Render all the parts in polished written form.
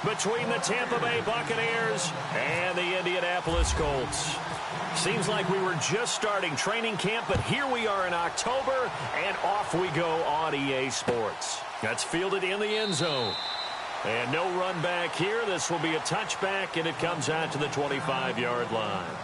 between the Tampa Bay Buccaneers and the Indianapolis Colts. Seems like we were just starting training camp, but here we are in October, and off we go on EA Sports. That's fielded in the end zone. And no run back here. This will be a touchback, and it comes out to the 25-yard line.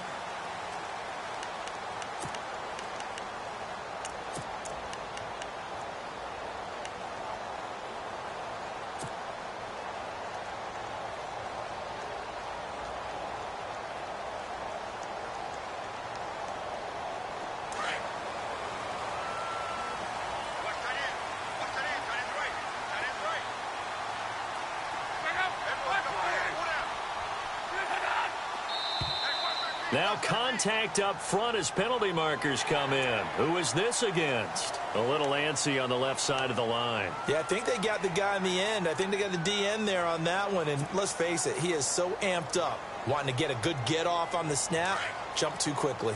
Now contact up front as penalty markers come in. Who is this against? A little antsy on the left side of the line. Yeah, I think they got the guy in the end. I think they got the DN there on that one. And let's face it, he is so amped up, wanting to get a good get off on the snap, jump too quickly.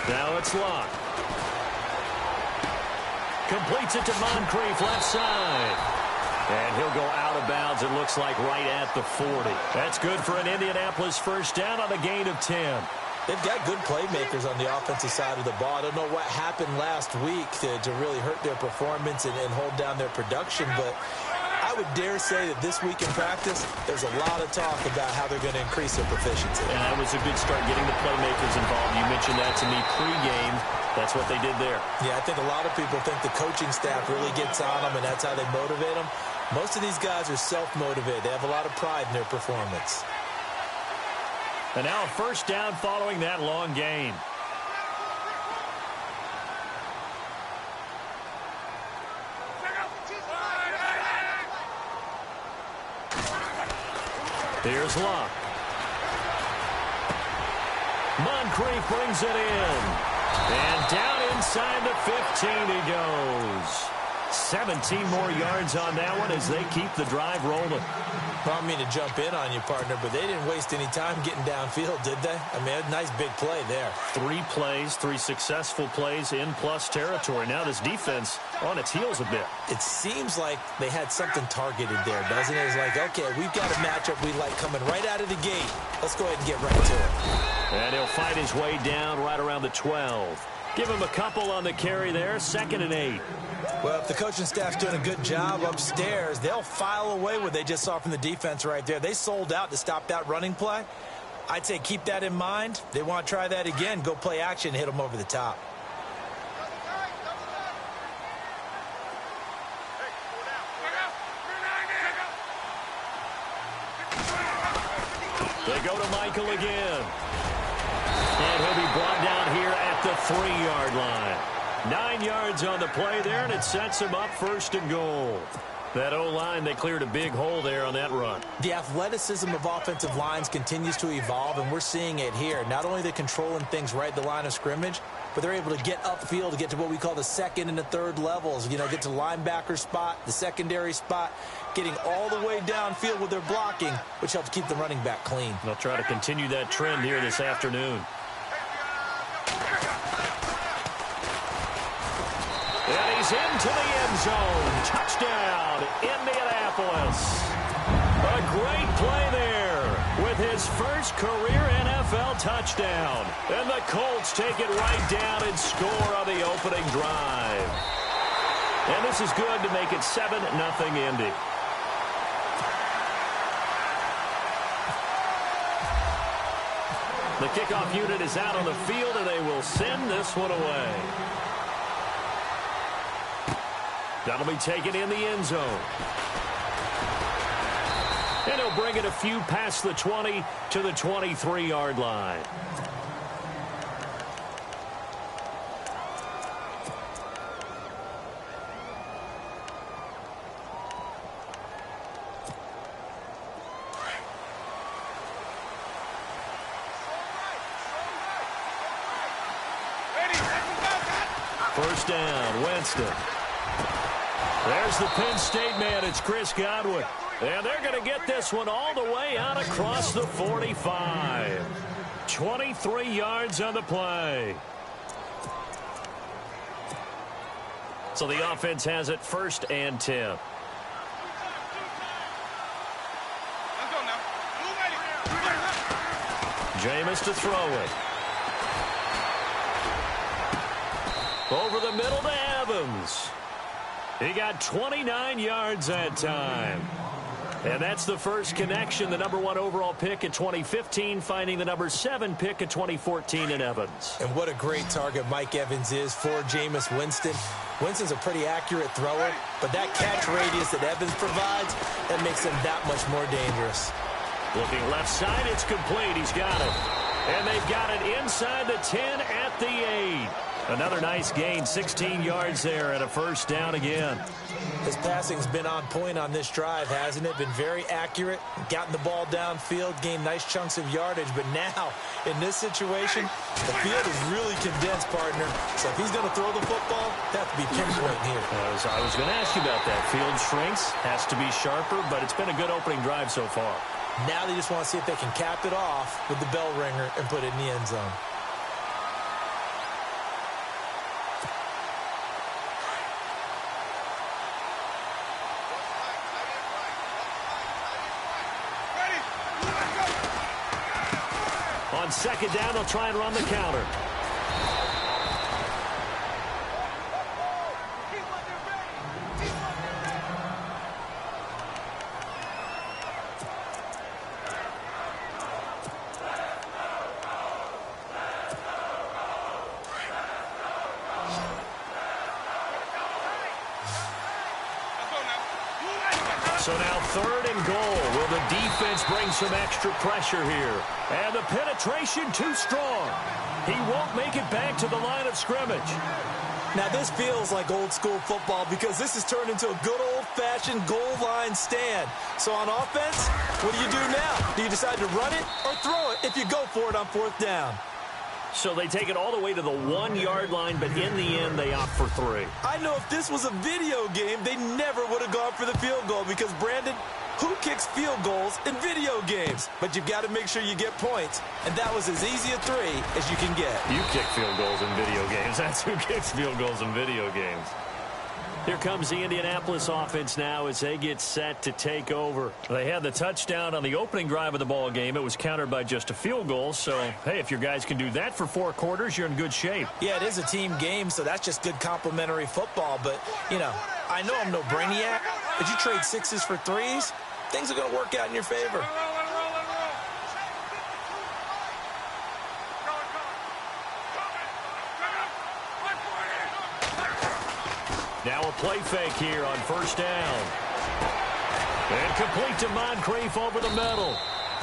Now it's Locke. Completes it to Moncrief, left side. And he'll go out of bounds, it looks like, right at the 40. That's good for an Indianapolis first down on a gain of 10. They've got good playmakers on the offensive side of the ball. I don't know what happened last week to really hurt their performance and hold down their production, but I would dare say that this week in practice, there's a lot of talk about how they're going to increase their proficiency. And that was a good start, getting the playmakers involved. You mentioned that to me pregame. That's what they did there. Yeah, I think a lot of people think the coaching staff really gets on them, and that's how they motivate them. Most of these guys are self-motivated. They have a lot of pride in their performance. And now a first down following that long gain. Here's Locke. Moncrief brings it in. And down inside the 15 he goes. 17 more yards on that one as they keep the drive rolling. I don't mean to jump in on you, partner, but they didn't waste any time getting downfield, did they? I mean, a nice big play there. 3 plays, 3 successful plays in plus territory. Now this defense on its heels a bit. It seems like they had something targeted there, doesn't it? It's like, okay, we've got a matchup we like coming right out of the gate. Let's go ahead and get right to it. And he'll fight his way down right around the 12. Give him a couple on the carry there, 2nd and 8. Well, if the coaching staff's doing a good job upstairs, they'll file away what they just saw from the defense right there. They sold out to stop that running play. I'd say keep that in mind. They want to try that again, go play action, hit them over the top. They go to Michael again. And he'll be brought down here at the 3-yard line. 9 yards on the play there, and it sets him up 1st and goal. That O-line, they cleared a big hole there on that run. The athleticism of offensive lines continues to evolve, and we're seeing it here. Not only are they controlling things right at the line of scrimmage, but they're able to get upfield to get to what we call the 2nd and the 3rd levels. You know, get to the linebacker spot, the secondary spot, getting all the way downfield with their blocking, which helps keep the running back clean. They'll try to continue that trend here this afternoon. And he's into the end zone. Touchdown, Indianapolis. A great play there with his first career NFL touchdown. And the Colts take it right down and score on the opening drive. And this is good to make it 7-0 Indy. The kickoff unit is out on the field, and they will send this one away. That'll be taken in the end zone. And he'll bring it a few past the 20 to the 23-yard line. First down, Winston. There's the Penn State man. It's Chris Godwin. And they're going to get this one all the way out across the 45. 23 yards on the play. So the offense has it 1st and 10. Jameis to throw it. Over the middle to Evans. He got 29 yards that time. And that's the first connection, the #1 overall pick in 2015, finding the #7 pick in 2014 in Evans. And what a great target Mike Evans is for Jameis Winston. Winston's a pretty accurate thrower, but that catch radius that Evans provides, that makes him that much more dangerous. Looking left side, it's complete. He's got it. And they've got it inside the 10 at the 8. Another nice gain, 16 yards there and a 1st down again. His passing's been on point on this drive, hasn't it? Been very accurate, gotten the ball downfield, gained nice chunks of yardage. But now, in this situation, the field is really condensed, partner. So if he's going to throw the football, that has to be pinpoint here. I was going to ask you about that. Field shrinks, has to be sharper, but it's been a good opening drive so far. Now they just want to see if they can cap it off with the bell ringer and put it in the end zone. On 2nd down, they'll try and run the counter. So now 3rd and goal. Will the defense bring some extra pressure here? And the penetration too strong. He won't make it back to the line of scrimmage. Now this feels like old school football because this has turned into a good old-fashioned goal line stand. So on offense, what do you do now? Do you decide to run it or throw it if you go for it on 4th down? So they take it all the way to the 1-yard line, but in the end, they opt for 3. I know if this was a video game, they never would have gone for the field goal because, Brandon, who kicks field goals in video games? But you've got to make sure you get points, and that was as easy a 3 as you can get. You kick field goals in video games. That's who kicks field goals in video games. Here comes the Indianapolis offense now as they get set to take over. They had the touchdown on the opening drive of the ball game. It was countered by just a field goal. So, hey, if your guys can do that for 4 quarters, you're in good shape. Yeah, it is a team game, so that's just good complimentary football. But, you know, I know I'm no brainiac, but you trade 6s for 3s, things are going to work out in your favor. Now a play fake here on 1st down. And complete to Moncrief over the middle.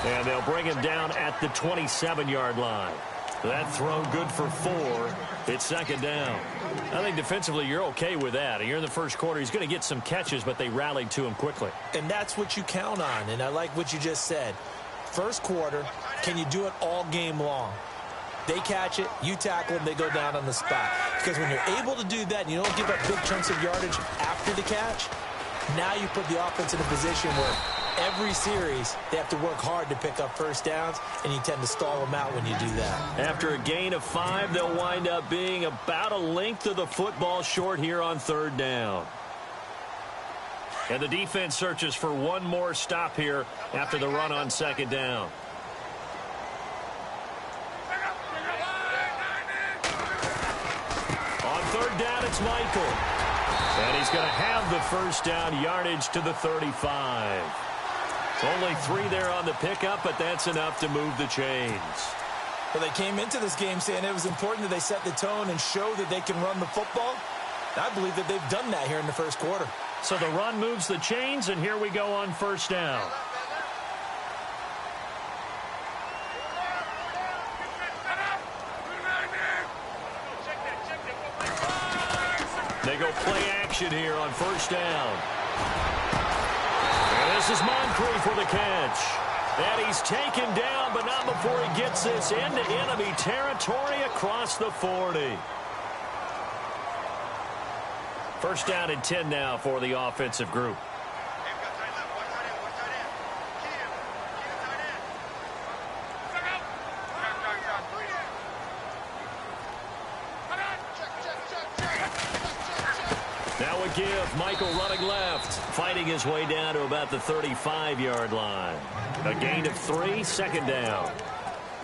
And they'll bring him down at the 27-yard line. That throw good for 4. It's 2nd down. I think defensively you're okay with that. Here in the 1st quarter, he's going to get some catches, but they rallied to him quickly. And that's what you count on, and I like what you just said. 1st quarter, can you do it all game long? They catch it, you tackle them, they go down on the spot. Because when you're able to do that and you don't give up big chunks of yardage after the catch, now you put the offense in a position where every series they have to work hard to pick up 1st downs, and you tend to stall them out when you do that. After a gain of 5, they'll wind up being about a length of the football short here on 3rd down. And the defense searches for one more stop here after the run on 2nd down. On 3rd down, it's Michael. And he's going to have the 1st down yardage to the 35. Only 3 there on the pickup, but that's enough to move the chains. Well, they came into this game saying it was important that they set the tone and show that they can run the football. I believe that they've done that here in the 1st quarter. So the run moves the chains, and here we go on 1st down. They go play action here on 1st down. And this is Moncrief for the catch. And he's taken down, but not before he gets this into enemy territory across the 40. 1st down and 10 now for the offensive group. Now a give. Michael running left. Fighting his way down to about the 35-yard line. A gain of 3, second down.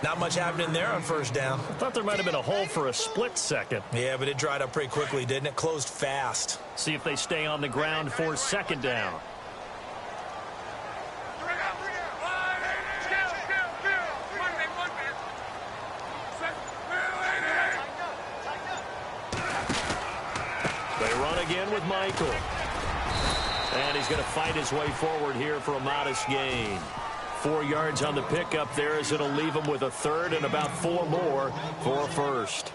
Not much happening there on first down. I thought there might have been a hole for a split second. Yeah, but it dried up pretty quickly, didn't it? Closed fast. See if they stay on the ground for second down. They run again with Michael. And he's going to fight his way forward here for a modest gain. 4 yards on the pickup there as it'll leave him with a third and about 4 more for a first.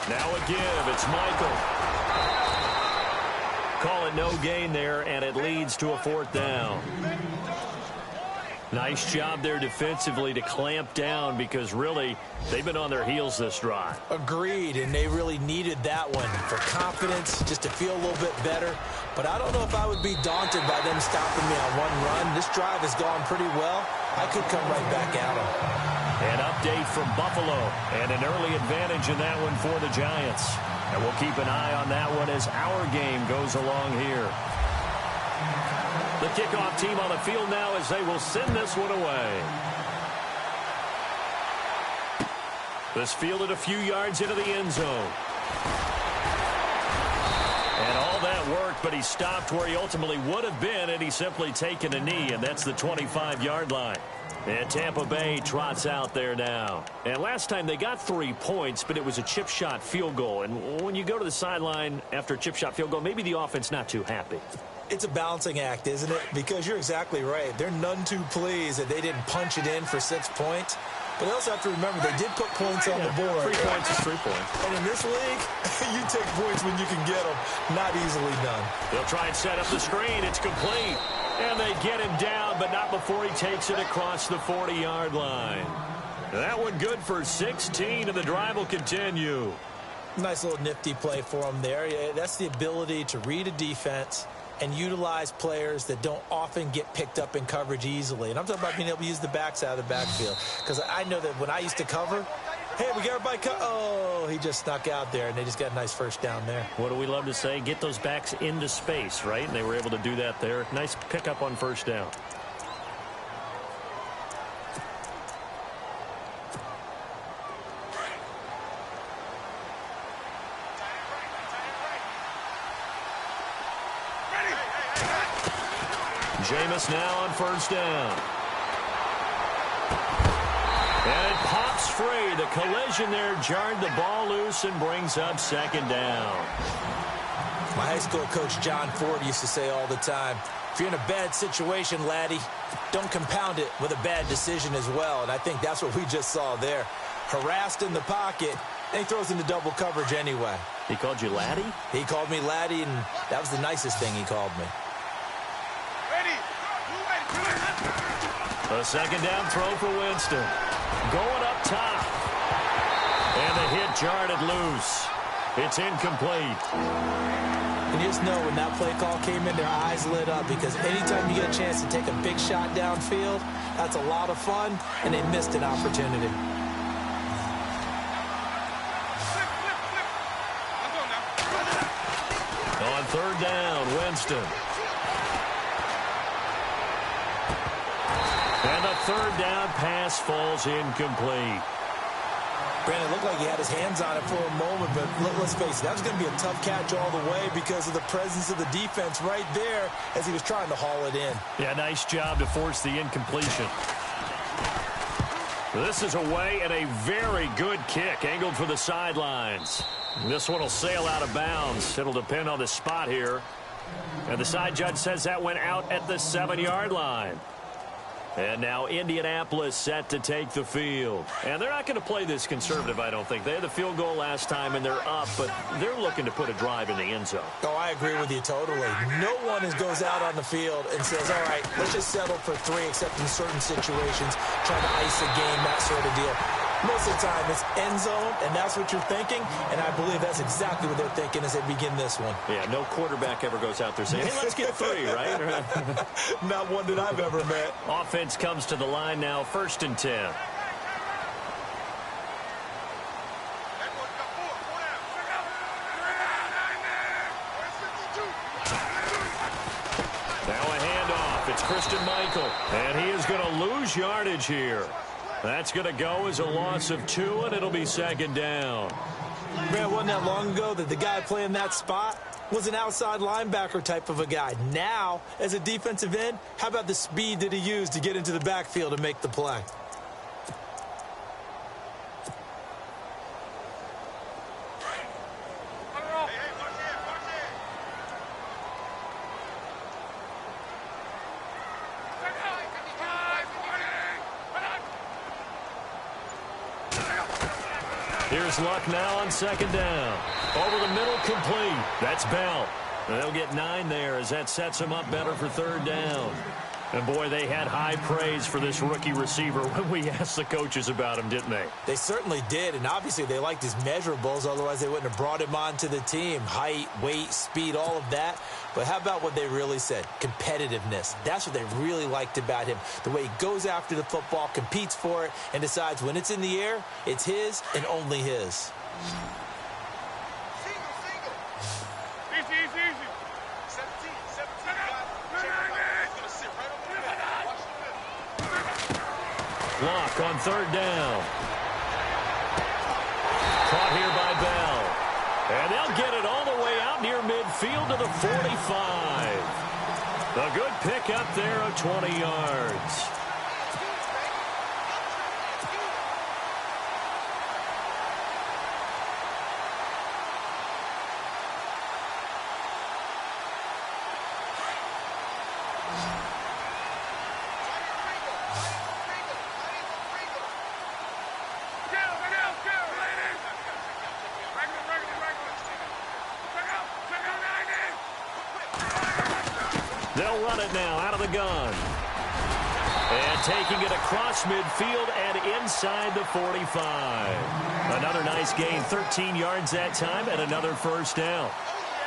Now a give. It's Michael. Call it no gain there, and it leads to a 4th down. Nice job there defensively to clamp down because really they've been on their heels this drive. Agreed, and they really needed that one for confidence, just to feel a little bit better. But I don't know if I would be daunted by them stopping me on one run. This drive has gone pretty well. I could come right back at them. An update from Buffalo, and an early advantage in that one for the Giants. And we'll keep an eye on that one as our game goes along here. The kickoff team on the field now as they will send this one away. This fielded a few yards into the end zone. And all that worked, but he stopped where he ultimately would have been had he simply taken a knee, and that's the 25-yard line. And Tampa Bay trots out there now. And last time they got 3 points, but it was a chip shot field goal. And when you go to the sideline after a chip shot field goal, maybe the offense not too happy. It's a balancing act, isn't it? Because you're exactly right. They're none too pleased that they didn't punch it in for 6 points. But they also have to remember they did put points on the board. 3 points is 3 points. And in this league, you take points when you can get them. Not easily done. They'll try and set up the screen. It's complete. And they get him down, but not before he takes it across the 40-yard line. That one good for 16, and the drive will continue. Nice little nifty play for him there. Yeah, that's the ability to read a defense and utilize players that don't often get picked up in coverage easily. And I'm talking about being able to use the backs out of the backfield. Because I know that when I used to cover, hey, we got everybody oh, he just snuck out there, and they just got a nice first down there. What do we love to say? Get those backs into space, right? And they were able to do that there. Nice pickup on first down. Jameis now on first down. And it pops free. The collision there jarred the ball loose and brings up second down. My high school coach John Ford used to say all the time, if you're in a bad situation, laddie, don't compound it with a bad decision as well. And I think that's what we just saw there. Harassed in the pocket, and he throws into double coverage anyway. He called you laddie? He called me laddie, and that was the nicest thing he called me. A second down throw for Winston. Going up top. And the hit jarred it loose. It's incomplete. And you just know when that play call came in, their eyes lit up, because anytime you get a chance to take a big shot downfield, that's a lot of fun, and they missed an opportunity. On third down, Winston. And the third down pass falls incomplete. Brandon, it looked like he had his hands on it for a moment, but let's face it, that was going to be a tough catch all the way because of the presence of the defense right there as he was trying to haul it in. Yeah, nice job to force the incompletion. This is away and a very good kick, angled for the sidelines. This one will sail out of bounds. It'll depend on the spot here. And the side judge says that went out at the 7-yard line. And now Indianapolis set to take the field. And they're not going to play this conservative, I don't think. They had the field goal last time, and they're up, but they're looking to put a drive in the end zone. Oh, I agree with you totally. No one goes out on the field and says, all right, let's just settle for 3, except in certain situations, trying to ice a game, that sort of deal. Most of the time, it's end zone, and that's what you're thinking, and I believe that's exactly what they're thinking as they begin this one. Yeah, no quarterback ever goes out there saying, hey, let's get 3, right? Not one that I've ever met. Offense comes to the line now, 1st and 10. It's Christian Michael, and he is going to lose yardage here. That's going to go as a loss of 2, and it'll be 2nd down. Man, it wasn't that long ago that the guy playing that spot was an outside linebacker type of a guy. Now, as a defensive end, how about the speed that he used to get into the backfield and make the play? Here's Luck now on 2nd down. Over the middle, complete. That's Bell. And they'll get 9 there as that sets him up better for 3rd down. And, boy, they had high praise for this rookie receiver when we asked the coaches about him, didn't they? They certainly did, and obviously they liked his measurables. Otherwise, they wouldn't have brought him onto the team. Height, weight, speed, all of that. But how about what they really said? Competitiveness. That's what they really liked about him. The way he goes after the football, competes for it, and decides when it's in the air, it's his and only his. Lock on 3rd down. Caught here by Bell. And they'll get it all the way out near midfield to the 45. A good pick up there of 20 yards. They'll run it now out of the gun. And taking it across midfield and inside the 45. Another nice gain, 13 yards that time, and another 1st down.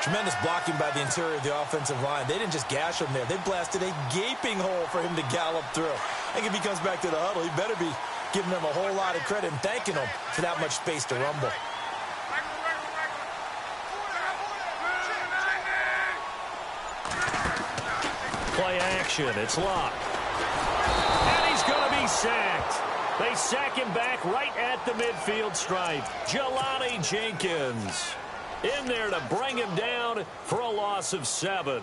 Tremendous blocking by the interior of the offensive line. They didn't just gash him there. They blasted a gaping hole for him to gallop through. I think if he comes back to the huddle, he better be giving them a whole lot of credit and thanking them for that much space to rumble. Play action. It's Locke. And he's going to be sacked. They sack him back right at the midfield stripe. Jelani Jenkins in there to bring him down for a loss of 7.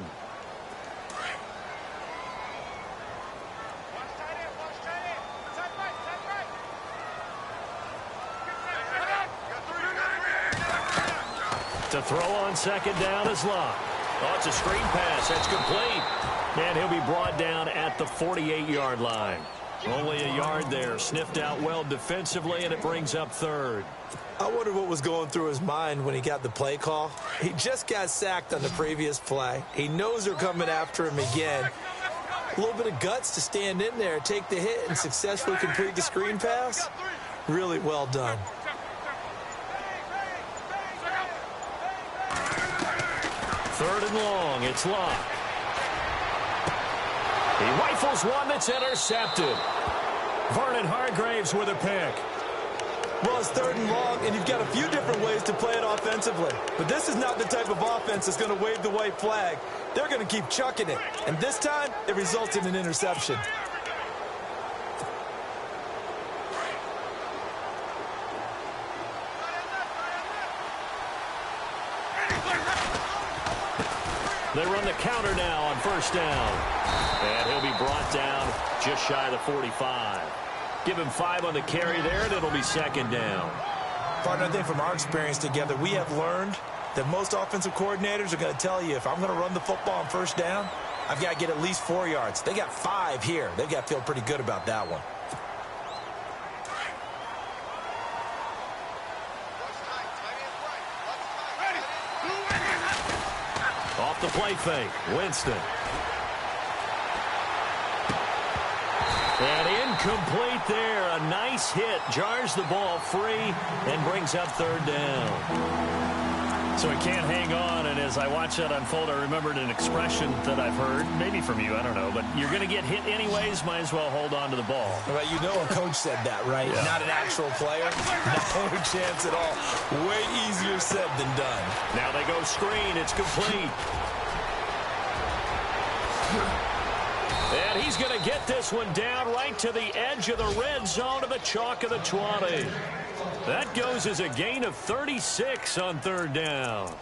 To throw on 2nd down is Locke. Oh, it's a screen pass. That's complete. And he'll be brought down at the 48-yard line. Only a yard there. Sniffed out well defensively, and it brings up 3rd. I wonder what was going through his mind when he got the play call. He just got sacked on the previous play. He knows they're coming after him again. A little bit of guts to stand in there, take the hit, and successfully complete the screen pass. Really well done. 3rd and long. It's Locke. He rifles one that's intercepted. Vernon Hargraves with a pick. Well, it's 3rd and long, and you've got a few different ways to play it offensively. But this is not the type of offense that's going to wave the white flag. They're going to keep chucking it. And this time, it results in an interception. They run the counter now on 1st down. And he'll be brought down just shy of the 45. Give him 5 on the carry there, and it'll be 2nd down. Partner, I think from our experience together, we have learned that most offensive coordinators are going to tell you, if I'm going to run the football on 1st down, I've got to get at least 4 yards. They got 5 here. They've got to feel pretty good about that one. Off the play fake, Winston. And Incomplete there. A nice hit. Jars the ball free and brings up third down. So he can't hang on, and as I watch that unfold, I remembered an expression that I've heard, maybe from you, I don't know, but you're going to get hit anyways, might as well hold on to the ball. Well, you know a coach said that, right? Yeah. Not an actual player. No chance at all. Way easier said than done. Now they go screen. It's complete. And he's going to get this one down right to the edge of the red zone of the chalk of the 20. That goes as a gain of 36 on third down.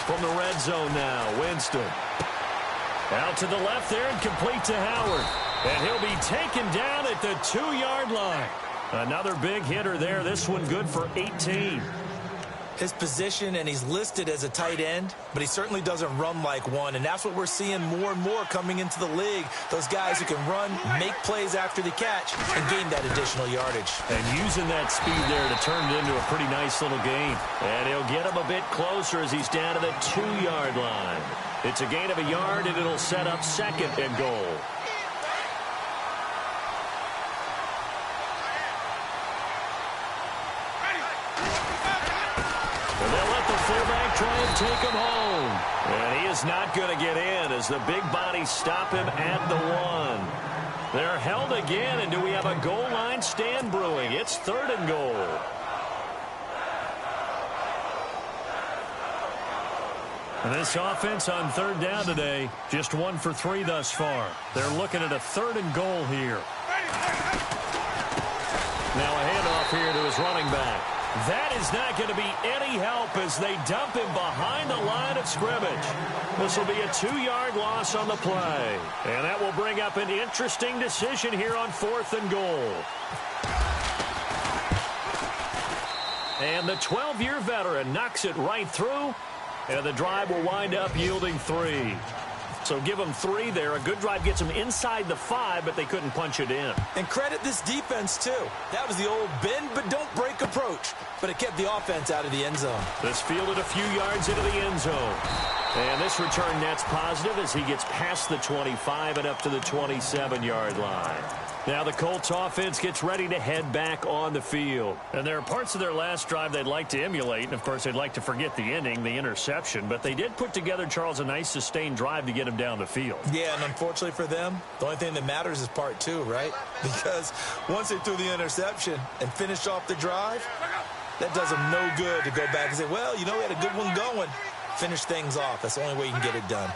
From the red zone now, Winston. Out to the left there and complete to Howard. And he'll be taken down at the 2-yard line. Another big hitter there. This one good for 18. His position, and he's listed as a tight end, but he certainly doesn't run like one, and that's what we're seeing more and more coming into the league. Those guys who can run, make plays after the catch, and gain that additional yardage. And using that speed there to turn it into a pretty nice little gain. And he'll get him a bit closer as he's down to the 2-yard line. It's a gain of a yard, and it'll set up second and goal. Fullback try and take him home. And he is not going to get in as the big bodies stop him at the 1. They're held again, and do we have a goal line stand brewing? It's third and goal. And this offense on third down today, just 1 for 3 thus far. They're looking at a third and goal here. Now a handoff here to his running back. That is not going to be any help as they dump him behind the line of scrimmage. This will be a 2-yard loss on the play. And that will bring up an interesting decision here on 4th and goal. And the 12-year veteran knocks it right through. And the drive will wind up yielding 3. So give them 3 there. A good drive gets them inside the 5, but they couldn't punch it in. And credit this defense, too. That was the old bend but don't break approach. But it kept the offense out of the end zone. This fielded a few yards into the end zone. And this return net's positive as he gets past the 25 and up to the 27-yard line. Now the Colts offense gets ready to head back on the field. And there are parts of their last drive they'd like to emulate. And, of course, they'd like to forget the ending, the interception. But they did put together, Charles, a nice sustained drive to get him down the field. Yeah, and unfortunately for them, the only thing that matters is part 2, right? Because once they threw the interception and finished off the drive, that does them no good to go back and say, well, you know, we had a good one going. Finish things off. That's the only way you can get it done.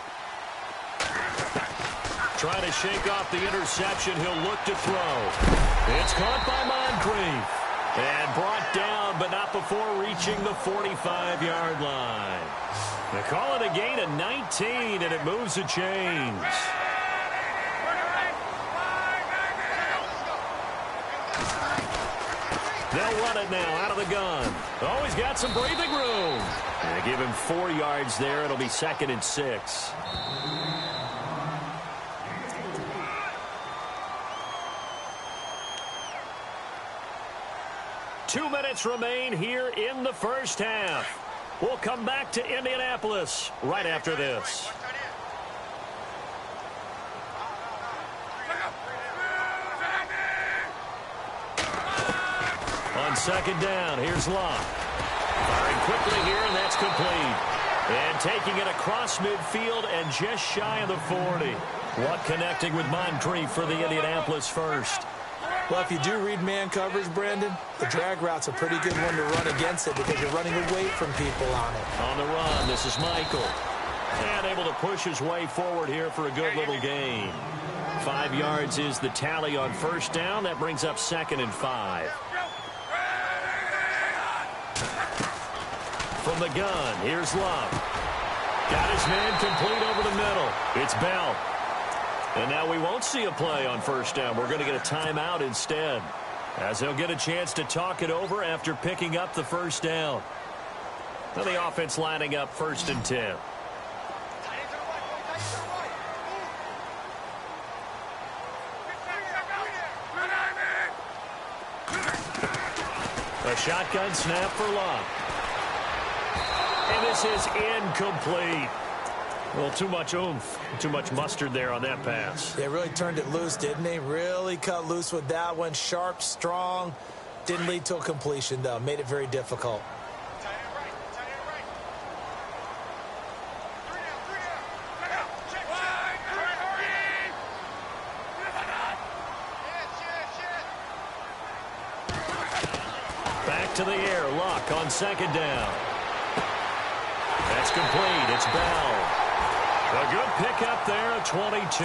Trying to shake off the interception. He'll look to throw. It's caught by Moncrief. And brought down, but not before reaching the 45-yard line. They call it a gain of 19, and it moves the chains. They'll run it now out of the gun. Oh, he's got some breathing room. And they give him 4 yards there. It'll be 2nd and 6. Two minutes remain here in the first half. We'll come back to Indianapolis right after this. On 2nd down, here's Locke. Firing quickly here, and that's complete. And taking it across midfield and just shy of the 40. What connecting with Moncrief for the Indianapolis first. Well, if you do read man coverage, Brandon, the drag route's a pretty good one to run against it because you're running away from people on it. On the run, this is Michael. And able to push his way forward here for a good little gain. 5 yards is the tally on first down. That brings up 2nd and 5. From the gun, here's Love. Got his man complete over the middle. It's Bell. And now we won't see a play on first down. We're going to get a timeout instead, as they'll get a chance to talk it over after picking up the first down. Now the offense lining up 1st and 10. A The shotgun snap for Love. And this is incomplete. Well, too much oomph, too much mustard there on that pass. They really turned it loose, didn't they? Really cut loose with that one. Sharp, strong. Didn't lead to a completion, though. Made it very difficult. Back to the air. Luck on second down. That's complete. It's Bell. A good pickup there at 22.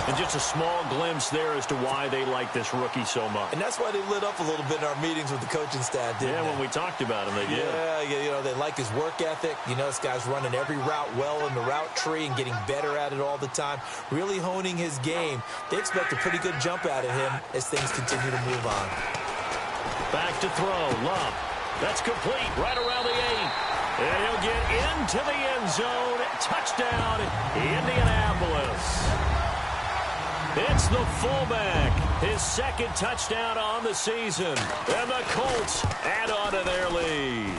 And just a small glimpse there as to why they like this rookie so much. And that's why they lit up a little bit in our meetings with the coaching staff, didn't they? Yeah, when we talked about him, they did. Yeah, you know, they like his work ethic. You know, this guy's running every route well in the route tree and getting better at it all the time, really honing his game. They expect a pretty good jump out of him as things continue to move on. Back to throw. Love. That's complete right around the 8. And he'll get into the end zone. Touchdown, Indianapolis. It's the fullback. His second touchdown on the season. And the Colts add on to their lead.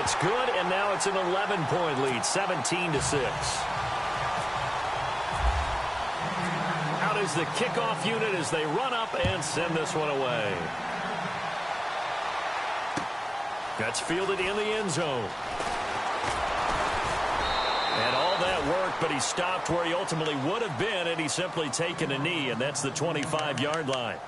It's good, and now it's an 11-point lead, 17-6. Out is the kickoff unit as they run up and send this one away. That's fielded in the end zone. And all that work, but he stopped where he ultimately would have been, and he's simply taken a knee, and that's the 25-yard line.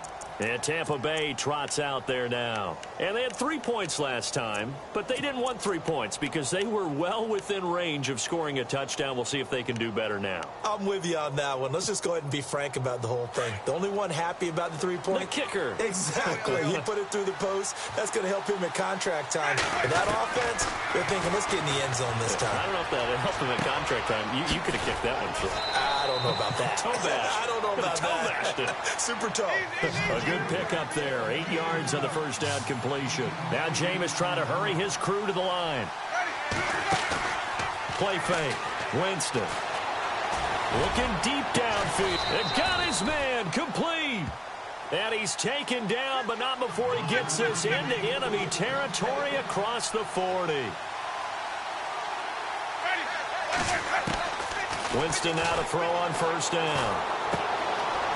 And Tampa Bay trots out there now. And they had 3 points last time, but they didn't want 3 points because they were well within range of scoring a touchdown. We'll see if they can do better now. I'm with you on that one. Let's just go ahead and be frank about the whole thing. The only one happy about the 3-point? The kicker. Exactly. He put it through the post. That's going to help him at contract time. But that offense, they're thinking, let's get in the end zone this time. I don't know if that helped him at contract time. You could have kicked that one through. I don't know about that. Toe bash. I don't know about that. Super toe. A good pickup there. 8 yards on the first down completion. Now Jameis trying to hurry his crew to the line. Play fake. Winston. Looking deep downfield. And got his man complete. And he's taken down, but not before he gets us into enemy territory across the 40. Winston now to throw on first down.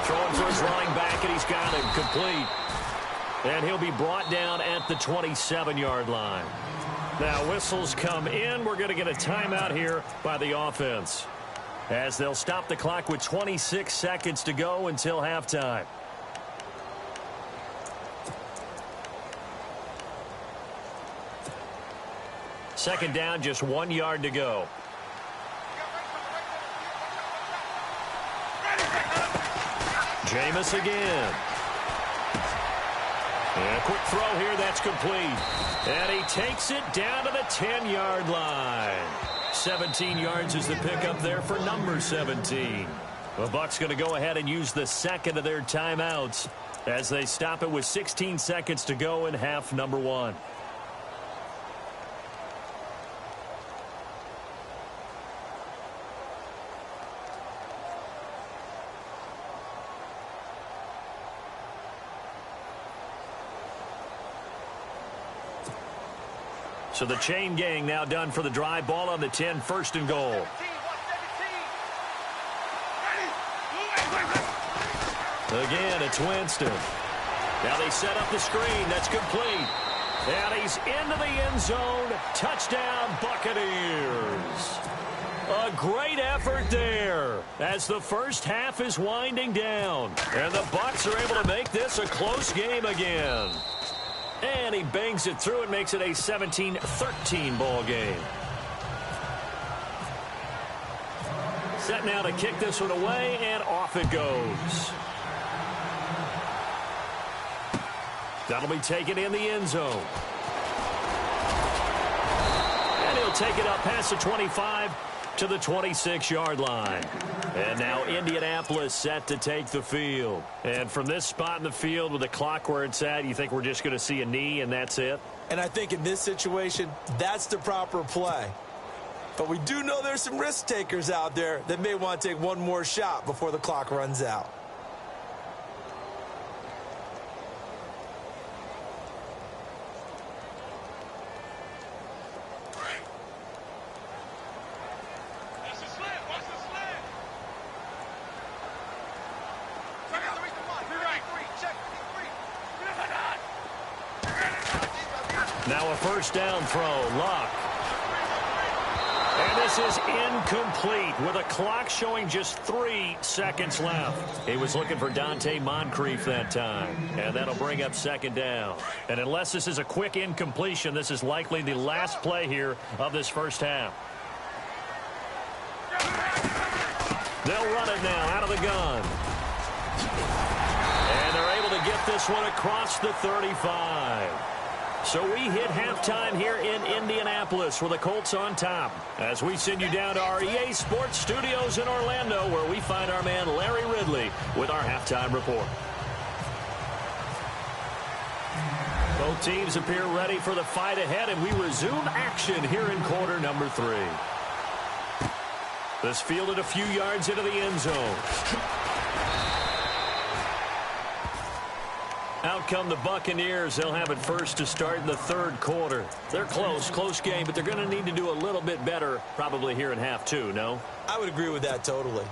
Throwing for his running back, and he's got him complete. And he'll be brought down at the 27-yard line. Now whistles come in. We're going to get a timeout here by the offense, as they'll stop the clock with 26 seconds to go until halftime. Second down, just 1 yard to go. Jameis again. And a quick throw here, that's complete. And he takes it down to the 10-yard line. 17 yards is the pickup there for number 17. The Bucs going to go ahead and use the second of their timeouts as they stop it with 16 seconds to go in half number 1. So the chain gang now done for the drive. Ball on the 10, first and goal. Again, it's Winston. Now they set up the screen. That's complete. And he's into the end zone. Touchdown, Buccaneers. A great effort there as the first half is winding down. And the Bucs are able to make this a close game again. And he bangs it through and makes it a 17-13 ball game. Set now to kick this one away, and off it goes. That'll be taken in the end zone. And he'll take it up past the 25 to the 26-yard line. And now Indianapolis set to take the field. And from this spot in the field with the clock where it's at, you think we're just going to see a knee and that's it? And I think in this situation, that's the proper play. But we do know there's some risk takers out there that may want to take one more shot before the clock runs out. Now a first down throw. Luck. And this is incomplete with a clock showing just 3 seconds left. He was looking for Dante Moncrief that time. And that'll bring up second down. And unless this is a quick incompletion, this is likely the last play here of this first half. They'll run it now out of the gun. And they're able to get this one across the 35. So we hit halftime here in Indianapolis with the Colts on top as we send you down to our EA Sports Studios in Orlando where we find our man Larry Ridley with our halftime report. Both teams appear ready for the fight ahead, and we resume action here in quarter number 3. This fielded a few yards into the end zone. Out come the Buccaneers. They'll have it first to start in the third quarter. They're close game, but they're going to need to do a little bit better probably here in half 2, no? I would agree with that totally.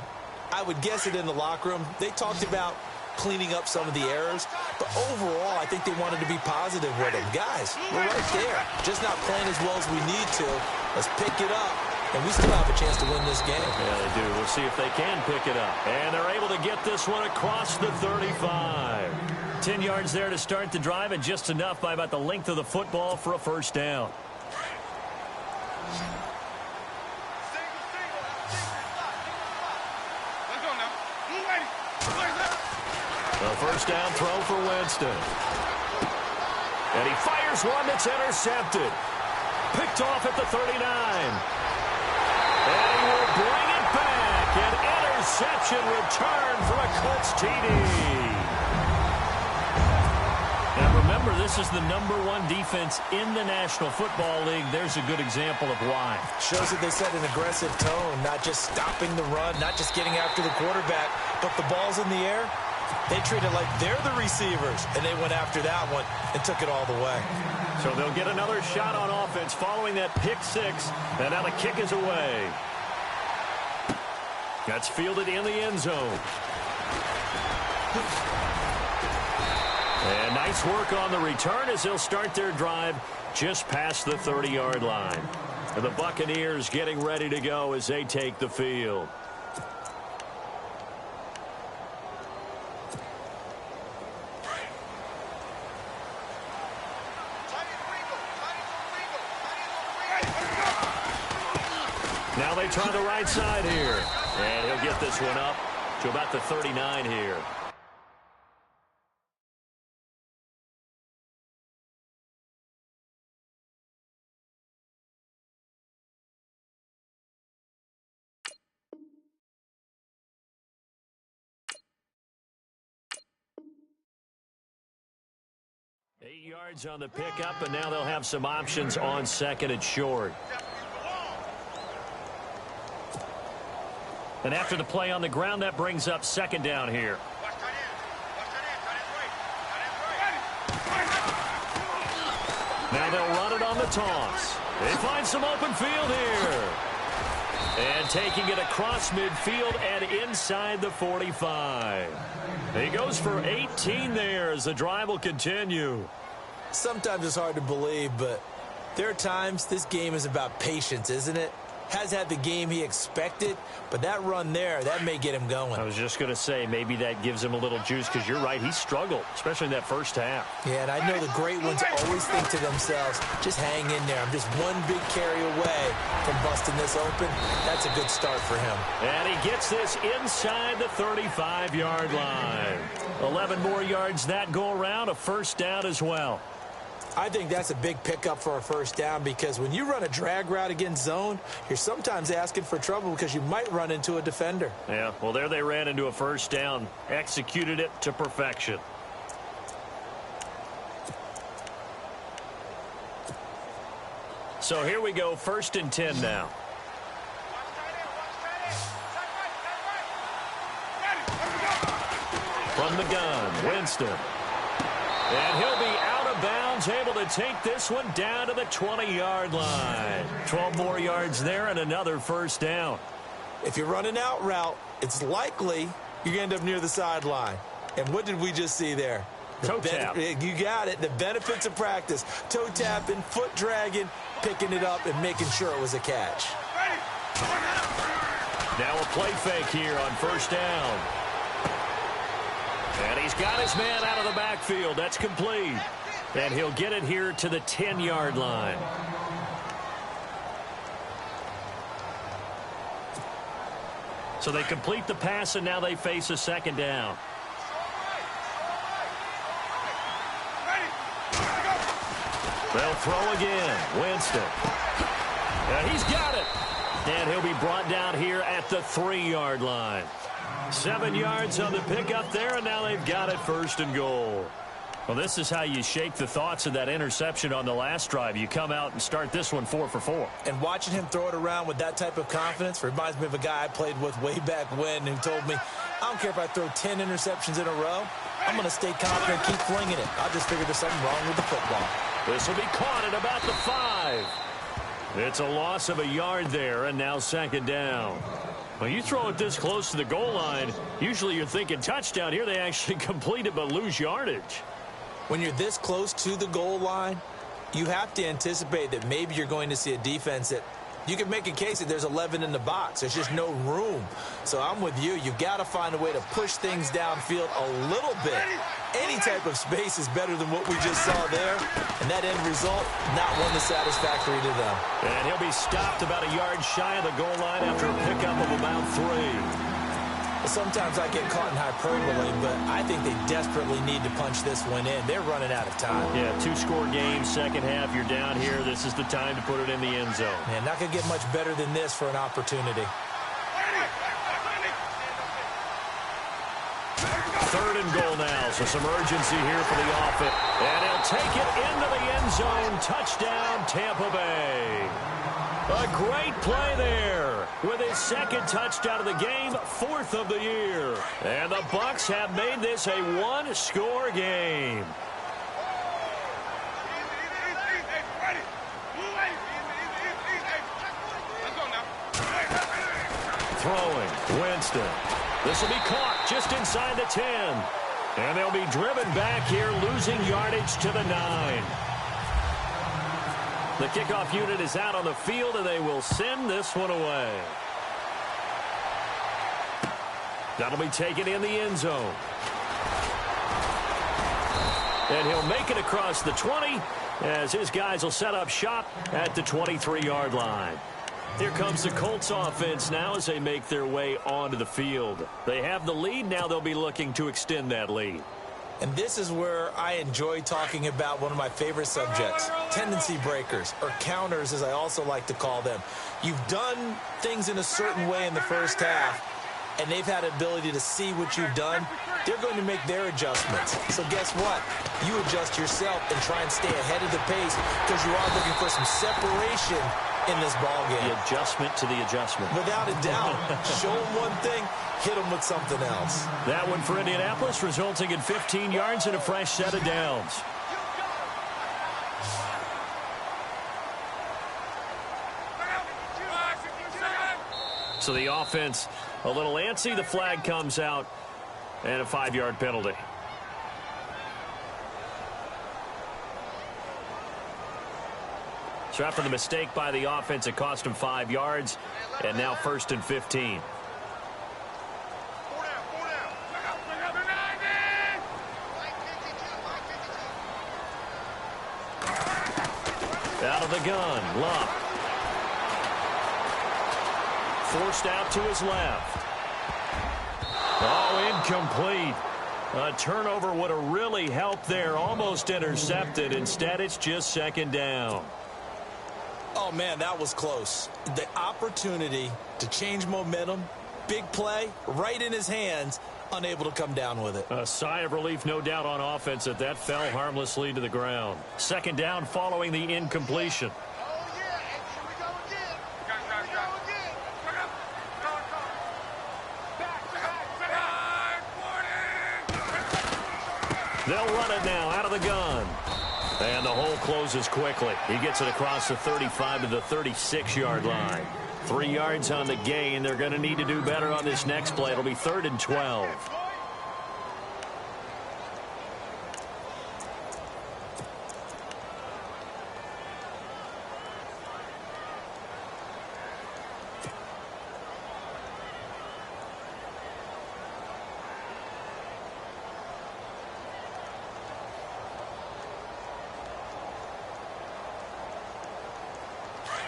I would guess it in the locker room. They talked about cleaning up some of the errors, but overall, I think they wanted to be positive with it. Guys, we're right there. Just not playing as well as we need to. Let's pick it up, and we still have a chance to win this game. Yeah, they do. We'll see if they can pick it up. And they're able to get this one across the 35. 10 yards there to start the drive, and just enough by about the length of the football for a first down. A first down throw for Winston. And he fires one that's intercepted. Picked off at the 39. And he will bring it back. An interception return for a Colts TD. Now remember, this is the #1 defense in the National Football League. There's a good example of why. Shows that they set an aggressive tone, not just stopping the run, not just getting after the quarterback, but the ball's in the air. They treat it like they're the receivers, and they went after that one and took it all the way. So they'll get another shot on offense following that pick 6, and now the kick is away. That's fielded in the end zone. And nice work on the return as they'll start their drive just past the 30-yard line. And the Buccaneers getting ready to go as they take the field. Now they try the right side here. And he'll get this one up to about the 39 here. Eight yards on the pickup, and now they'll have some options on second and short. And after the play on the ground, that brings up second down here. Now they'll run it on the toss. They find some open field here. And taking it across midfield and inside the 45. He goes for 18 there as the drive will continue. Sometimes it's hard to believe, but there are times this game is about patience, isn't it? Has had the game he expected, but that run there, that may get him going. I was just going to say, maybe that gives him a little juice, because you're right, he struggled, especially in that first half. Yeah, and I know the great ones always think to themselves, just hang in there. I'm just one big carry away from busting this open. That's a good start for him. And he gets this inside the 35-yard line. 11 more yards that go around, a first down as well. I think that's a big pickup for a first down, because when you run a drag route against zone, you're sometimes asking for trouble because you might run into a defender. Yeah, well, there they ran into a first down, executed it to perfection. So here we go, 1st and 10 now. From the gun, Winston. And he'll be out of bounds, able to take this one down to the 20-yard line. 12 more yards there and another first down. If you run an out route, it's likely you're going to end up near the sideline. And what did we just see there? Toe tap. You got it. The benefits of practice. Toe tapping, foot dragging, picking it up, and making sure it was a catch. Now a play fake here on first down. And he's got his man out of the backfield. That's complete. And he'll get it here to the 10-yard line. So they complete the pass, and now they face a second down. They'll throw again. Winston. And he's got it. And he'll be brought down here at the 3-yard line. 7 yards on the pickup there, and now they've got it first and goal. Well, this is how you shake the thoughts of that interception on the last drive. You come out and start this one 4 for 4. And watching him throw it around with that type of confidence reminds me of a guy I played with way back when who told me, I don't care if I throw 10 interceptions in a row. I'm going to stay confident, keep flinging it. I just figured there's something wrong with the football. This will be caught at about the 5. It's a loss of a yard there, and now second down. When you throw it this close to the goal line, usually you're thinking touchdown. Here they actually complete it but lose yardage. When you're this close to the goal line, you have to anticipate that maybe you're going to see a defense that you can make a case that there's 11 in the box. There's just no room. So I'm with you. You've got to find a way to push things downfield a little bit. Any type of space is better than what we just saw there. And that end result, not one that's satisfactory to them. And he'll be stopped about a yard shy of the goal line after a pickup of about 3. Sometimes I get caught in hyperbole, but I think they desperately need to punch this one in. They're running out of time. Yeah, 2-score game, second half. You're down here. This is the time to put it in the end zone. Man, not going to get much better than this for an opportunity. 3rd and goal now, so some urgency here for the offense. And he'll take it into the end zone. Touchdown, Tampa Bay. A great play there with his second touchdown of the game, 4th of the year. And the Bucs have made this a 1-score game. Throwing, Winston. This will be caught just inside the 10. And they'll be driven back here, losing yardage to the 9. The kickoff unit is out on the field, and they will send this one away. That'll be taken in the end zone. And he'll make it across the 20 as his guys will set up shop at the 23-yard line. Here comes the Colts offense now as they make their way onto the field. They have the lead. Now they'll be looking to extend that lead. And this is where I enjoy talking about one of my favorite subjects, tendency breakers, or counters as I also like to call them. You've done things in a certain way in the first half, and they've had ability to see what you've done. They're going to make their adjustments. So guess what? You adjust yourself and try and stay ahead of the pace because you are looking for some separation in this ball game. The adjustment to the adjustment. Without a doubt. Show them one thing, hit them with something else. That one for Indianapolis, resulting in 15 yards and a fresh set of downs. So the offense a little antsy. The flag comes out and a 5-yard penalty. So after the mistake by the offense, it cost him 5 yards, and now 1st and 15. Out of the gun, Luck. Forced out to his left. Oh, incomplete. A turnover would have really helped there. Almost intercepted. Instead, it's just 2nd down. Oh, man, that was close. The opportunity to change momentum, big play, right in his hands, unable to come down with it. A sigh of relief, no doubt, on offense that fell harmlessly to the ground. 2nd down following the incompletion. They'll run it now out of the gun. And the hole closes quickly. He gets it across the 35 to the 36-yard line. 3 yards on the gain. They're going to need to do better on this next play. It'll be 3rd and 12.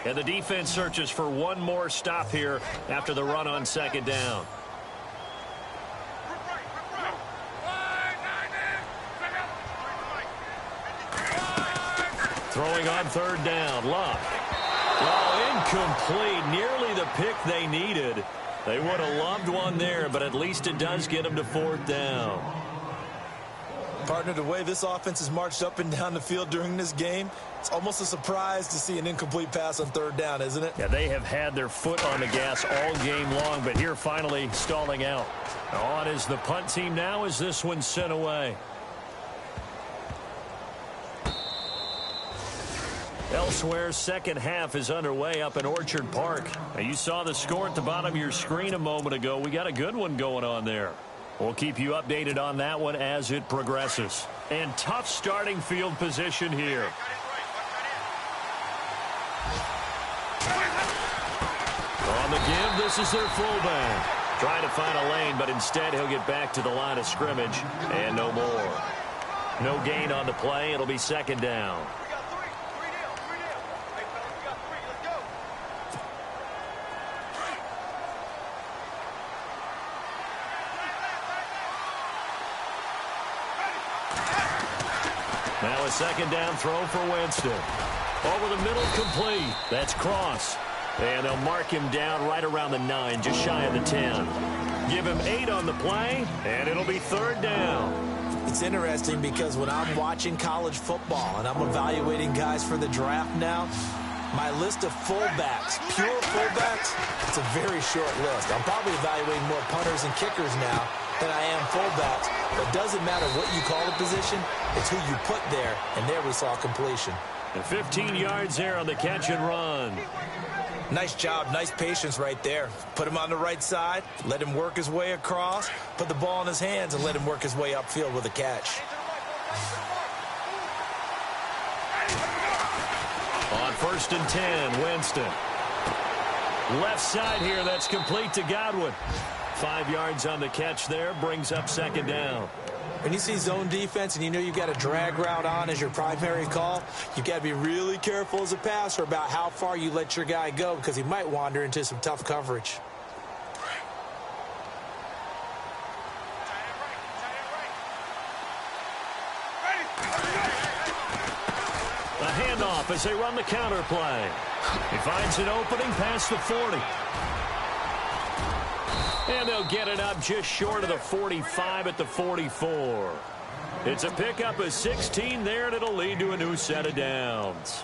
And the defense searches for one more stop here after the run on second down. Throwing on third down, Luck. Oh, incomplete. Nearly the pick they needed. They would have loved one there, but at least it does get them to fourth down. Partner, the way this offense has marched up and down the field during this game, it's almost a surprise to see an incomplete pass on third down, isn't it? Yeah, they have had their foot on the gas all game long, but here finally stalling out. On is the punt team now as this one's sent away. Elsewhere, second half is underway up in Orchard Park. Now, you saw the score at the bottom of your screen a moment ago. We got a good one going on there. We'll keep you updated on that one as it progresses. And tough starting field position here. On the give, this is their fullback. Trying to find a lane, but instead he'll get back to the line of scrimmage and no more. No gain on the play. It'll be second down. Now a second down throw for Winston. Over the middle, complete. That's Cross. And they'll mark him down right around the 9, just shy of the 10. Give him 8 on the play, and it'll be third down. It's interesting because when I'm watching college football and I'm evaluating guys for the draft now, my list of fullbacks, pure fullbacks, it's a very short list. I'm probably evaluating more punters and kickers now than I am fullbacks. But it doesn't matter what you call the position, it's who you put there, and there we saw completion. And 15 yards there on the catch and run. Nice job, nice patience right there. Put him on the right side, let him work his way across, put the ball in his hands, and let him work his way upfield with a catch. On 1st and 10, Winston. Left side here, that's complete to Godwin. 5 yards on the catch there, brings up second down. When you see zone defense and you know you've got a drag route on as your primary call, you've got to be really careful as a passer about how far you let your guy go because he might wander into some tough coverage. A handoff as they run the counter play. He finds an opening past the 40. And they'll get it up just short of the 45 at the 44. It's a pickup of 16 there, and it'll lead to a new set of downs.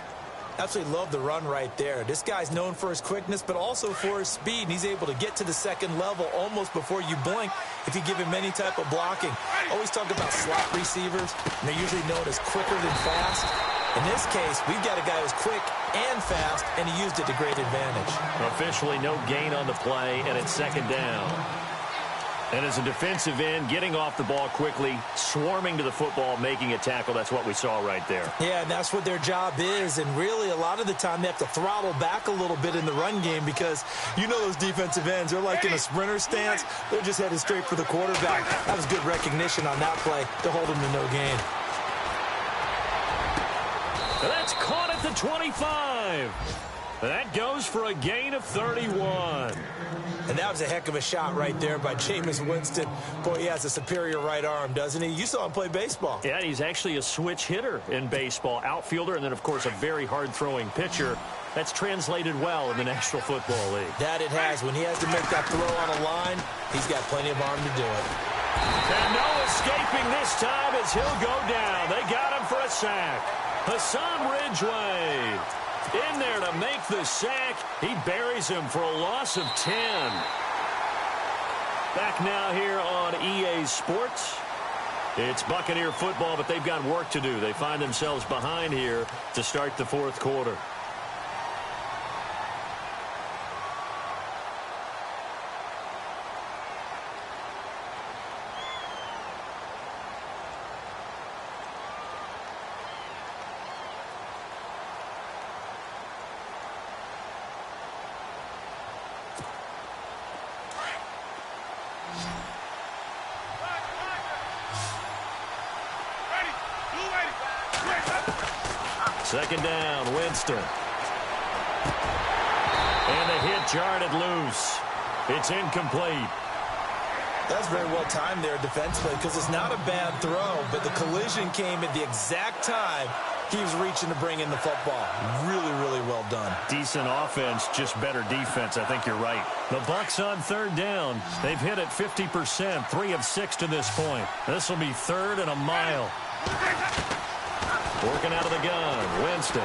Absolutely love the run right there. This guy's known for his quickness, but also for his speed. And he's able to get to the second level almost before you blink if you give him any type of blocking. Always talk about slot receivers, and they're usually known as quicker than fast. In this case, we've got a guy who's quick and fast, and he used it to great advantage. Officially no gain on the play, and it's second down. And as a defensive end, getting off the ball quickly, swarming to the football, making a tackle, that's what we saw right there. Yeah, and that's what their job is, and really a lot of the time they have to throttle back a little bit in the run game because you know those defensive ends, they're like in a sprinter stance. They're just headed straight for the quarterback. That was good recognition on that play to hold him to no gain. That's caught at the 25. That goes for a gain of 31. And that was a heck of a shot right there by Jameis Winston. Boy, he has a superior right arm, doesn't he? You saw him play baseball. Yeah, he's actually a switch hitter in baseball. Outfielder, and then, of course, a very hard-throwing pitcher. That's translated well in the National Football League. That it has. When he has to make that throw on a line, he's got plenty of arm to do it. And no escaping this time as he'll go down. They got him for a sack. Hassan Ridgeway in there to make the sack. He buries him for a loss of 10. Back now here on EA Sports. It's Buccaneer football, but they've got work to do. They find themselves behind here to start the fourth quarter. Second down, Winston. And the hit jarred it loose. It's incomplete. That's very well timed there defensively because it's not a bad throw, but the collision came at the exact time he was reaching to bring in the football. Really, really well done. Decent offense, just better defense. I think you're right. The Bucs on third down. They've hit it 50%, 3 of 6 to this point. This will be 3rd and a mile. Working out of the gun, Winston.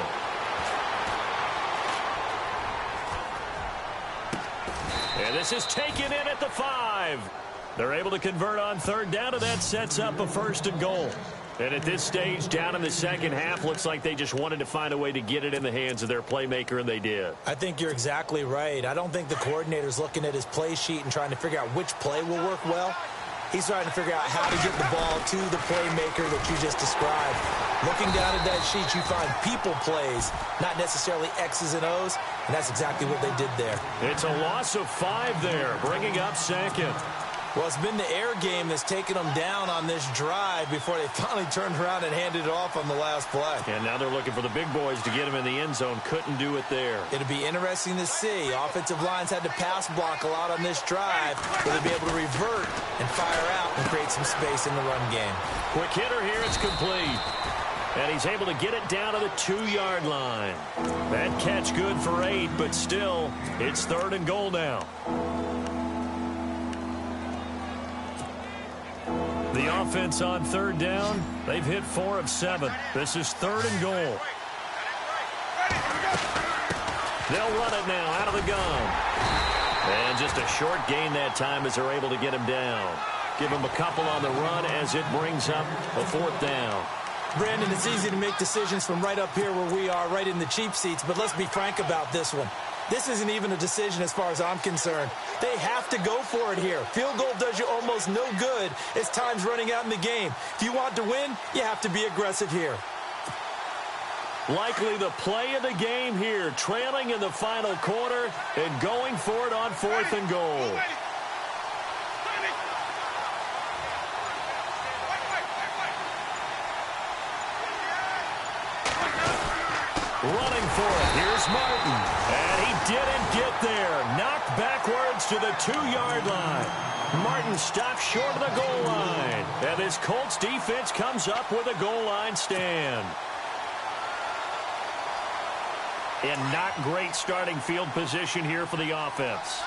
And this is taken in at the 5. They're able to convert on third down, and that sets up a 1st and goal. And at this stage, down in the second half, looks like they just wanted to find a way to get it in the hands of their playmaker, and they did. I think you're exactly right. I don't think the coordinator's looking at his play sheet and trying to figure out which play will work well. He's trying to figure out how to get the ball to the playmaker that you just described. Looking down at that sheet, you find people plays, not necessarily X's and O's, and that's exactly what they did there. It's a loss of 5 there, bringing up 2nd. Well, it's been the air game that's taken them down on this drive before they finally turned around and handed it off on the last play. And now they're looking for the big boys to get him in the end zone. Couldn't do it there. It'll be interesting to see. Offensive lines had to pass block a lot on this drive. Will they be able to revert and fire out and create some space in the run game? Quick hitter here. It's complete. And he's able to get it down to the 2-yard line. That catch good for 8, but still, it's 3rd and goal now. The offense on third down, they've hit 4 of 7. This is 3rd and goal. They'll run it now out of the gun. And just a short gain that time as they're able to get him down. Give him a couple on the run as it brings up a 4th down. Brandon, it's easy to make decisions from right up here where we are, right in the cheap seats, but let's be frank about this one. This isn't even a decision as far as I'm concerned. They have to go for it here. Field goal does you almost no good as time's running out in the game. If you want to win, you have to be aggressive here. Likely the play of the game here, trailing in the final quarter and going for it on 4th and goal. Running for it. Here's Martin. And he didn't get there. Knocked backwards to the 2-yard line. Martin stopped short of the goal line. And this Colts defense comes up with a goal line stand. And not great starting field position here for the offense.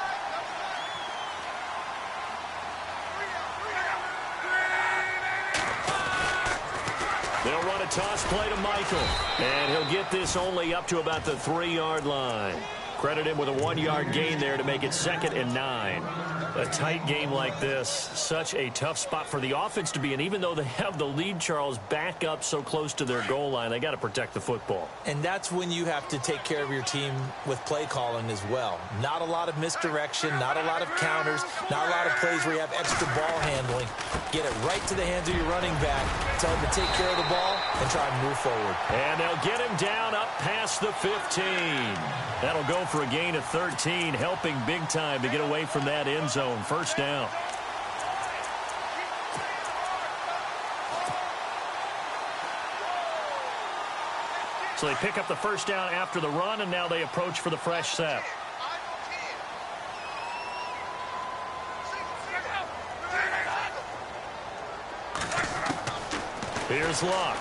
They'll run a toss play to Michael. And he'll get this only up to about the 3-yard line. Credit him with a 1-yard gain there to make it 2nd and 9. A tight game like this, such a tough spot for the offense to be in. Even though they have the lead, Charles, back up so close to their goal line, they got to protect the football. And that's when you have to take care of your team with play calling as well. Not a lot of misdirection, not a lot of counters, not a lot of plays where you have extra ball handling. Get it right to the hands of your running back, tell him to take care of the ball, and try and move forward. And they'll get him down up past the 15. That'll go for a gain of 13, helping big time to get away from that end zone. 1st down. So they pick up the 1st down after the run, and now they approach for the fresh set. Here's Luck.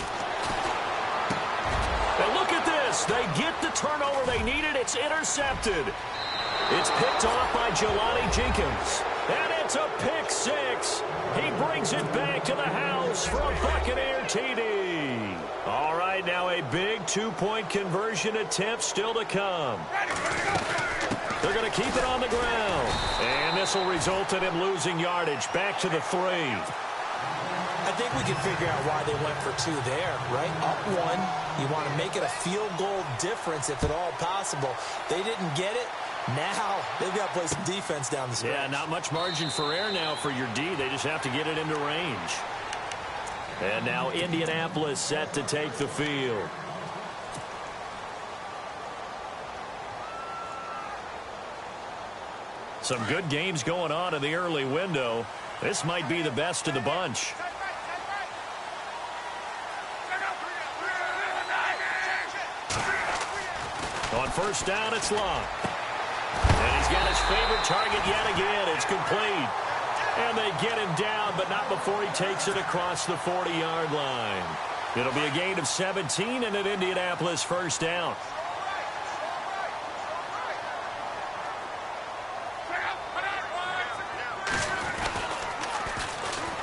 And look at this. They get the turnover they needed. It's intercepted. It's picked off by Jelani Jenkins. And it's a pick 6. He brings it back to the house for a Buccaneer TD. All right, now a big 2-point conversion attempt still to come. They're going to keep it on the ground. And this will result in him losing yardage back to the 3. I think we can figure out why they went for 2 there, right? Up 1. You want to make it a field goal difference if at all possible. They didn't get it. Now they've got to play some defense down the stretch. Yeah, not much margin for error now for your D. They just have to get it into range. And now Indianapolis set to take the field. Some good games going on in the early window. This might be the best of the bunch. On first down, it's Love. And he's got his favorite target yet again. It's complete. And they get him down, but not before he takes it across the 40-yard line. It'll be a gain of 17 and an Indianapolis first down.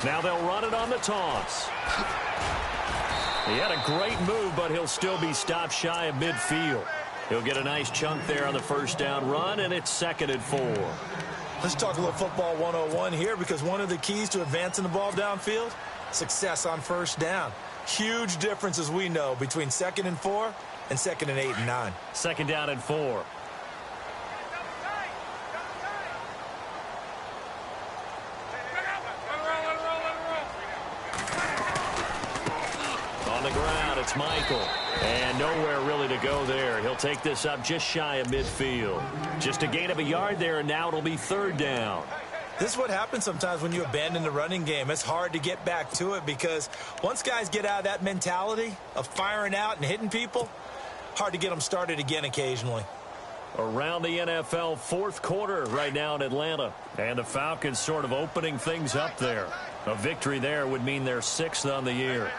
Now they'll run it on the toss. He had a great move, but he'll still be stopped shy of midfield. He'll get a nice chunk there on the first down run, and it's 2nd and 4. Let's talk a little football 101 here, because one of the keys to advancing the ball downfield, success on first down. Huge difference, as we know, between 2nd and 4 and 2nd and 8 and 9. 2nd down and 4. On the ground, it's Michael. And nowhere really to go there. He'll take this up just shy of midfield. Just a gain of a yard there, and now it'll be 3rd down. This is what happens sometimes when you abandon the running game. It's hard to get back to it, because once guys get out of that mentality of firing out and hitting people, hard to get them started again occasionally. Around the NFL 4th quarter right now in Atlanta. And the Falcons sort of opening things up there. A victory there would mean they're 6th on the year.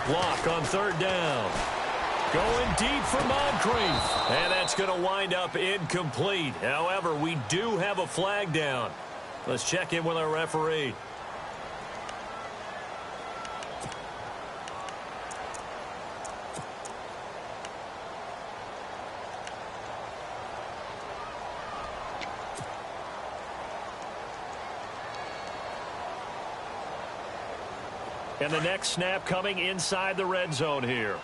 Block on 3rd down. Going deep for Moncrief. And that's going to wind up incomplete. However, we do have a flag down. Let's check in with our referee. And the next snap coming inside the red zone here.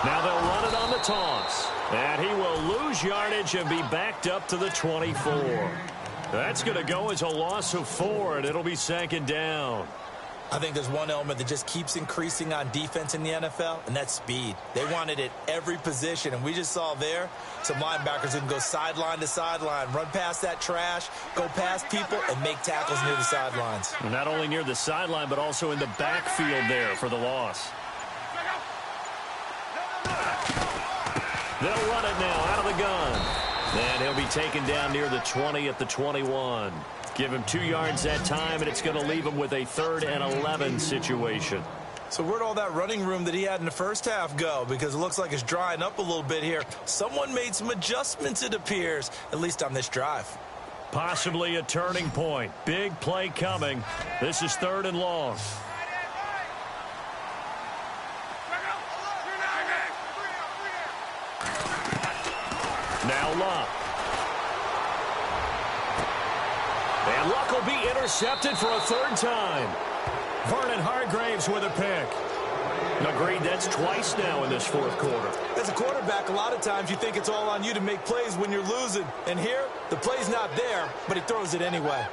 Now they'll run it on the toss. And he will lose yardage and be backed up to the 24. That's going to go as a loss of 4, and it'll be 2nd down. I think there's one element that just keeps increasing on defense in the NFL, and that's speed. They want it at every position, and we just saw there some linebackers who can go sideline to sideline, run past that trash, go past people, and make tackles near the sidelines. Not only near the sideline, but also in the backfield there for the loss. They'll run it now out of the gun. And he'll be taken down near the 20 at the 21. Give him 2 yards that time, and it's going to leave him with a 3rd and 11 situation. So where'd all that running room that he had in the first half go? Because it looks like it's drying up a little bit here. Someone made some adjustments, it appears, at least on this drive. Possibly a turning point. Big play coming. This is 3rd and long. Now Luck. And Luck will be intercepted for a 3rd time. Vernon Hargraves with a pick. Agreed, that's twice now in this 4th quarter. As a quarterback, a lot of times you think it's all on you to make plays when you're losing. And here, the play's not there, but he throws it anyway.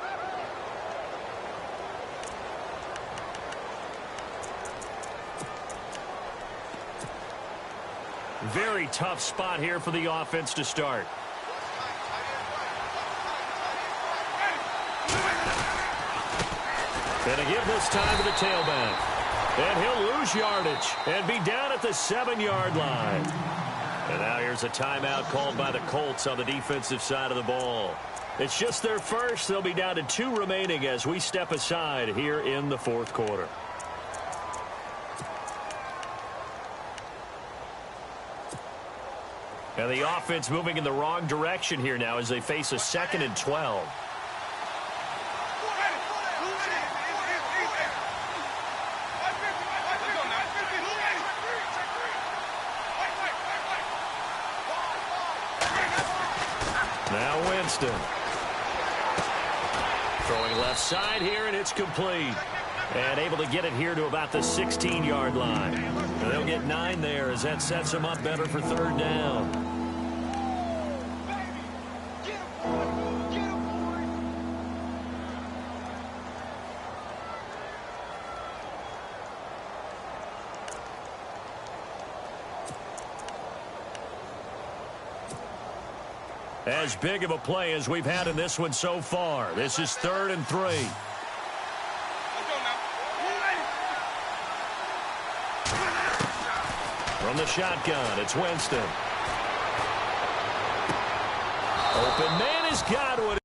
Very tough spot here for the offense to start. And to give this time to the tailback. And he'll lose yardage and be down at the 7-yard line. And now here's a timeout called by the Colts on the defensive side of the ball. It's just their first. They'll be down to 2 remaining as we step aside here in the 4th quarter. And the offense moving in the wrong direction here now as they face a 2nd and 12. Now Winston. Throwing left side here, and it's complete. And able to get it here to about the 16-yard line. And they'll get 9 there as that sets them up better for 3rd down. As big of a play as we've had in this one so far. This is 3rd and 3. From the shotgun, it's Winston. Open man has got what